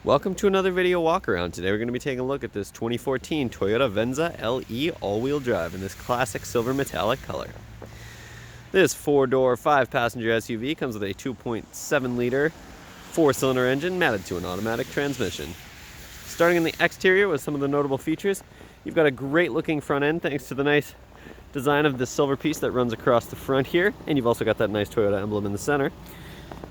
Welcome to another video walk around. Today we're going to be taking a look at this 2014 Toyota Venza LE all-wheel drive in this classic silver metallic color. This 4-door, 5-passenger SUV comes with a 2.7-liter 4-cylinder engine matted to an automatic transmission. Starting in the exterior with some of the notable features, you've got a great looking front end thanks to the nice design of the silver piece that runs across the front here, and you've also got that nice Toyota emblem in the center.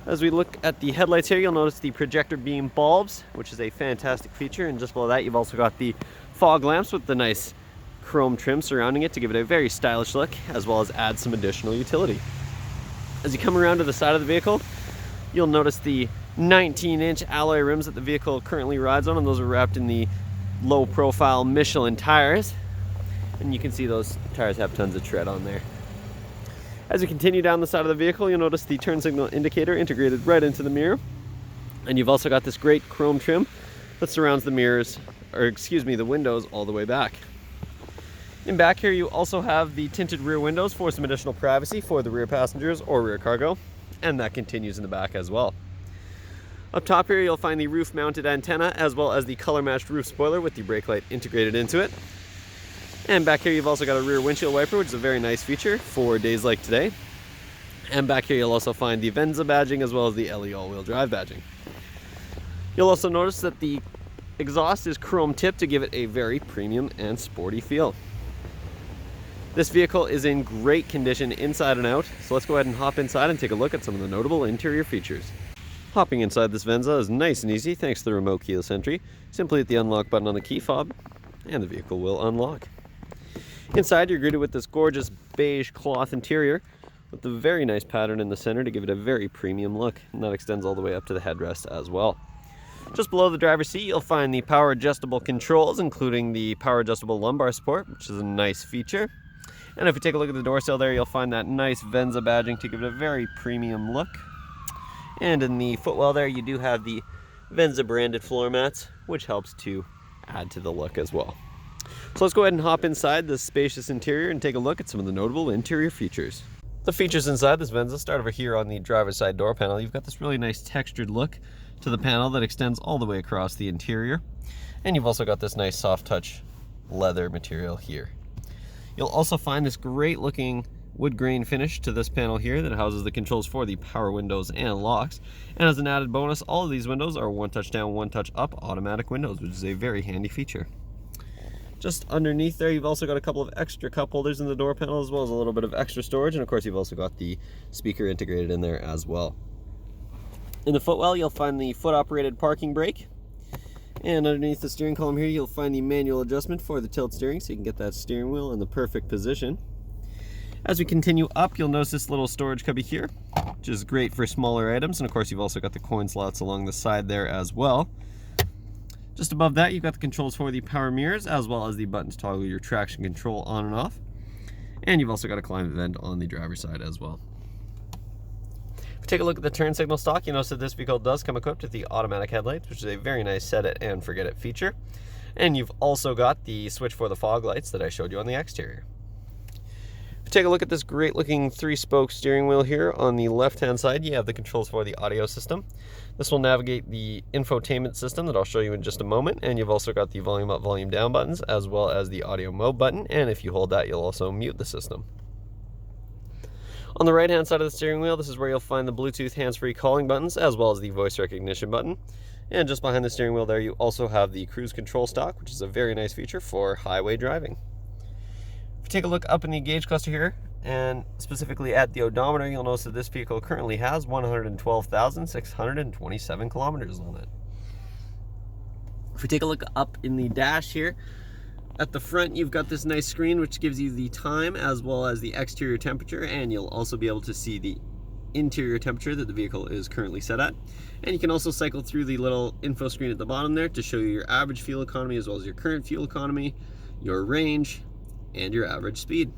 As we look at the headlights here, you'll notice the projector beam bulbs, which is a fantastic feature, and just below that you've also got the fog lamps with the nice chrome trim surrounding it to give it a very stylish look, as well as add some additional utility. As you come around to the side of the vehicle, you'll notice the 19-inch alloy rims that the vehicle currently rides on, and those are wrapped in the low-profile Michelin tires, and you can see those tires have tons of tread on there. As you continue down the side of the vehicle, you'll notice the turn signal indicator integrated right into the mirror. And you've also got this great chrome trim that surrounds the the windows all the way back. In back here, you also have the tinted rear windows for some additional privacy for the rear passengers or rear cargo, and that continues in the back as well. Up top here, you'll find the roof-mounted antenna as well as the color-matched roof spoiler with the brake light integrated into it. And back here you've also got a rear windshield wiper, which is a very nice feature for days like today. And back here you'll also find the Venza badging as well as the LE all-wheel drive badging. You'll also notice that the exhaust is chrome tipped to give it a very premium and sporty feel. This vehicle is in great condition inside and out, so let's go ahead and hop inside and take a look at some of the notable interior features. Hopping inside this Venza is nice and easy thanks to the remote keyless entry. Simply hit the unlock button on the key fob and the vehicle will unlock. Inside, you're greeted with this gorgeous beige cloth interior with a very nice pattern in the center to give it a very premium look, and that extends all the way up to the headrest as well. Just below the driver's seat, you'll find the power adjustable controls, including the power adjustable lumbar support, which is a nice feature. And if you take a look at the door sill there, you'll find that nice Venza badging to give it a very premium look. And in the footwell there, you do have the Venza branded floor mats, which helps to add to the look as well. So let's go ahead and hop inside this spacious interior and take a look at some of the notable interior features. The features inside this Venza start over here on the driver's side door panel. You've got this really nice textured look to the panel that extends all the way across the interior. And you've also got this nice soft touch leather material here. You'll also find this great looking wood grain finish to this panel here that houses the controls for the power windows and locks. And as an added bonus, all of these windows are one touch down, one touch up automatic windows, which is a very handy feature. Just underneath there, you've also got a couple of extra cup holders in the door panel, as well as a little bit of extra storage, and of course you've also got the speaker integrated in there as well. In the footwell, you'll find the foot-operated parking brake, and underneath the steering column here, you'll find the manual adjustment for the tilt steering, so you can get that steering wheel in the perfect position. As we continue up, you'll notice this little storage cubby here, which is great for smaller items, and of course you've also got the coin slots along the side there as well. Just above that, you've got the controls for the power mirrors, as well as the button to toggle your traction control on and off. And you've also got a climate vent on the driver's side as well. If you take a look at the turn signal stock, you notice that this vehicle does come equipped with the automatic headlights, which is a very nice set it and forget it feature. And you've also got the switch for the fog lights that I showed you on the exterior. Take a look at this great looking 3-spoke steering wheel here. On the left hand side you have the controls for the audio system. This will navigate the infotainment system that I'll show you in just a moment, and you've also got the volume up, volume down buttons, as well as the audio mode button, and if you hold that you'll also mute the system. On the right hand side of the steering wheel, this is where you'll find the Bluetooth hands-free calling buttons, as well as the voice recognition button. And just behind the steering wheel there you also have the cruise control stock, which is a very nice feature for highway driving. If you take a look up in the gauge cluster here, and specifically at the odometer, you'll notice that this vehicle currently has 112,627 kilometers on it. If we take a look up in the dash here, at the front you've got this nice screen which gives you the time as well as the exterior temperature, and you'll also be able to see the interior temperature that the vehicle is currently set at. And you can also cycle through the little info screen at the bottom there to show you your average fuel economy, as well as your current fuel economy, your range, and your average speed.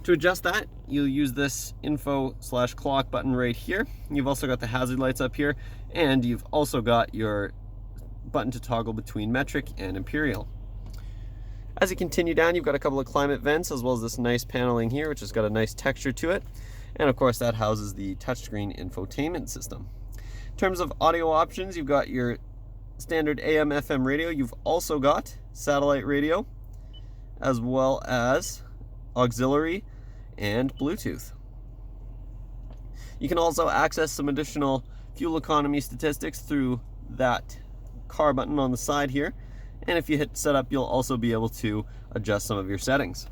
To adjust that, you'll use this info/clock button right here. You've also got the hazard lights up here, and you've also got your button to toggle between metric and imperial. As you continue down, you've got a couple of climate vents, as well as this nice paneling here, which has got a nice texture to it. And of course, that houses the touchscreen infotainment system. terms of audio options, you've got your standard AM FM radio. You've also got satellite radio, as well as auxiliary and Bluetooth. You can also access some additional fuel economy statistics through that car button on the side here. And if you hit setup, you'll also be able to adjust some of your settings.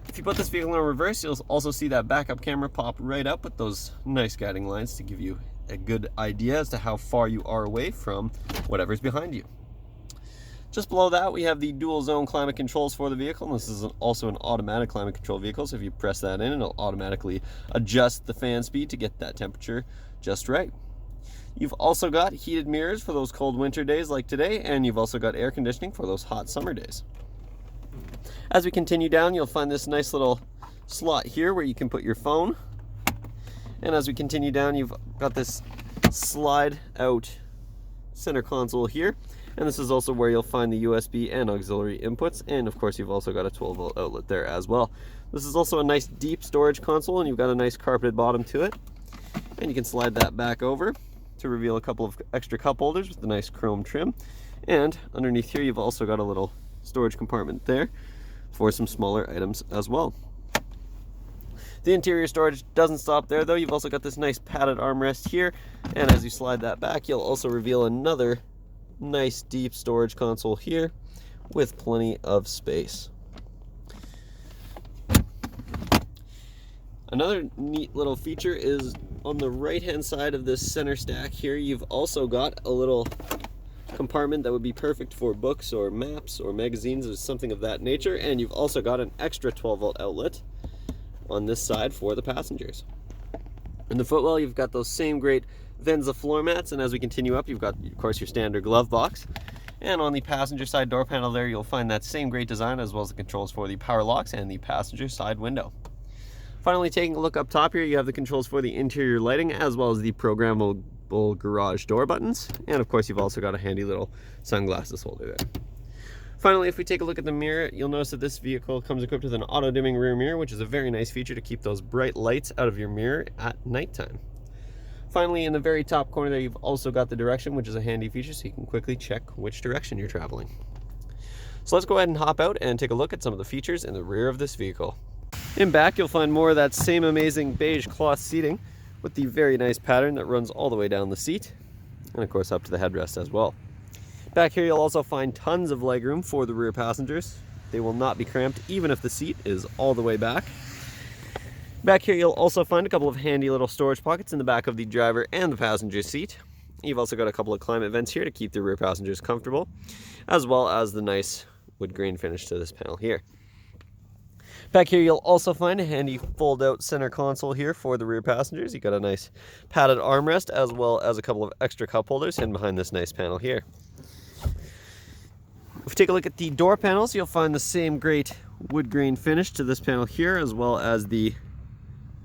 If you put this vehicle in reverse, you'll also see that backup camera pop right up with those nice guiding lines to give you a good idea as to how far you are away from whatever's behind you. Just below that, we have the dual zone climate controls for the vehicle. And this is also an automatic climate control vehicle, so if you press that in, it'll automatically adjust the fan speed to get that temperature just right. You've also got heated mirrors for those cold winter days like today, and you've also got air conditioning for those hot summer days. As we continue down, you'll find this nice little slot here where you can put your phone. And as we continue down, you've got this slide out center console here. And this is also where you'll find the USB and auxiliary inputs. And of course, you've also got a 12-volt outlet there as well. This is also a nice deep storage console, and you've got a nice carpeted bottom to it. And you can slide that back over to reveal a couple of extra cup holders with the nice chrome trim. And underneath here, you've also got a little storage compartment there for some smaller items as well. The interior storage doesn't stop there though. You've also got this nice padded armrest here. And as you slide that back, you'll also reveal another nice deep storage console here with plenty of space. Another neat little feature is on the right hand side of this center stack here, you've also got a little compartment that would be perfect for books or maps or magazines or something of that nature. And you've also got an extra 12-volt outlet on this side for the passengers. In the footwell, you've got those same great Venza floor mats, and as we continue up, you've got, of course, your standard glove box. And on the passenger side door panel there, you'll find that same great design as well as the controls for the power locks and the passenger side window. Finally, taking a look up top here, you have the controls for the interior lighting as well as the programmable garage door buttons. And of course, you've also got a handy little sunglasses holder there. Finally, if we take a look at the mirror, you'll notice that this vehicle comes equipped with an auto-dimming rear mirror, which is a very nice feature to keep those bright lights out of your mirror at nighttime. Finally, in the very top corner there, you've also got the direction, which is a handy feature so you can quickly check which direction you're traveling. So let's go ahead and hop out and take a look at some of the features in the rear of this vehicle. In back, you'll find more of that same amazing beige cloth seating with the very nice pattern that runs all the way down the seat, and of course up to the headrest as well. Back here, you'll also find tons of legroom for the rear passengers. They will not be cramped even if the seat is all the way back. Back here, you'll also find a couple of handy little storage pockets in the back of the driver and the passenger seat. You've also got a couple of climate vents here to keep the rear passengers comfortable, as well as the nice wood grain finish to this panel here. Back here, you'll also find a handy fold-out center console here for the rear passengers. You've got a nice padded armrest, as well as a couple of extra cup holders hidden behind this nice panel here. If we take a look at the door panels, you'll find the same great wood grain finish to this panel here, as well as the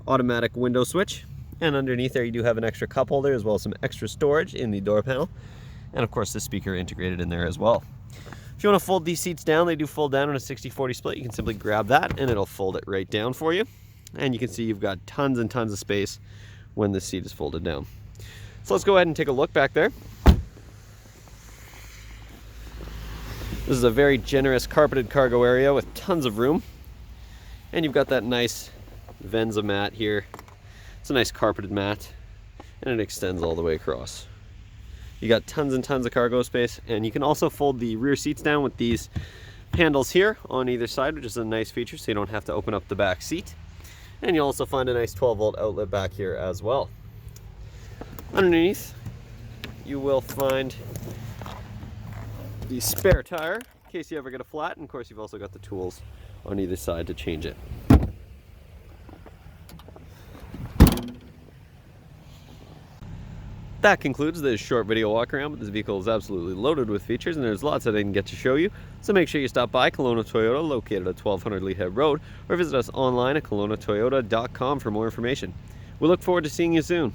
automatic window switch. And underneath there, you do have an extra cup holder, as well as some extra storage in the door panel. And of course, the speaker integrated in there as well. If you want to fold these seats down, they do fold down on a 60-40 split. You can simply grab that and it'll fold it right down for you. And you can see you've got tons and tons of space when the seat is folded down. So let's go ahead and take a look back there. This is a very generous carpeted cargo area with tons of room. And you've got that nice Venza mat here. It's a nice carpeted mat and it extends all the way across. You got tons and tons of cargo space, and you can also fold the rear seats down with these handles here on either side, which is a nice feature so you don't have to open up the back seat. And you'll also find a nice 12-volt outlet back here as well. Underneath, you will find the spare tire in case you ever get a flat, and of course you've also got the tools on either side to change it. That concludes this short video walk around, but this vehicle is absolutely loaded with features and there's lots that I didn't get to show you. So make sure you stop by Kelowna Toyota, located at 1200 Lee Head Road, or visit us online at KelownaToyota.com for more information. We look forward to seeing you soon.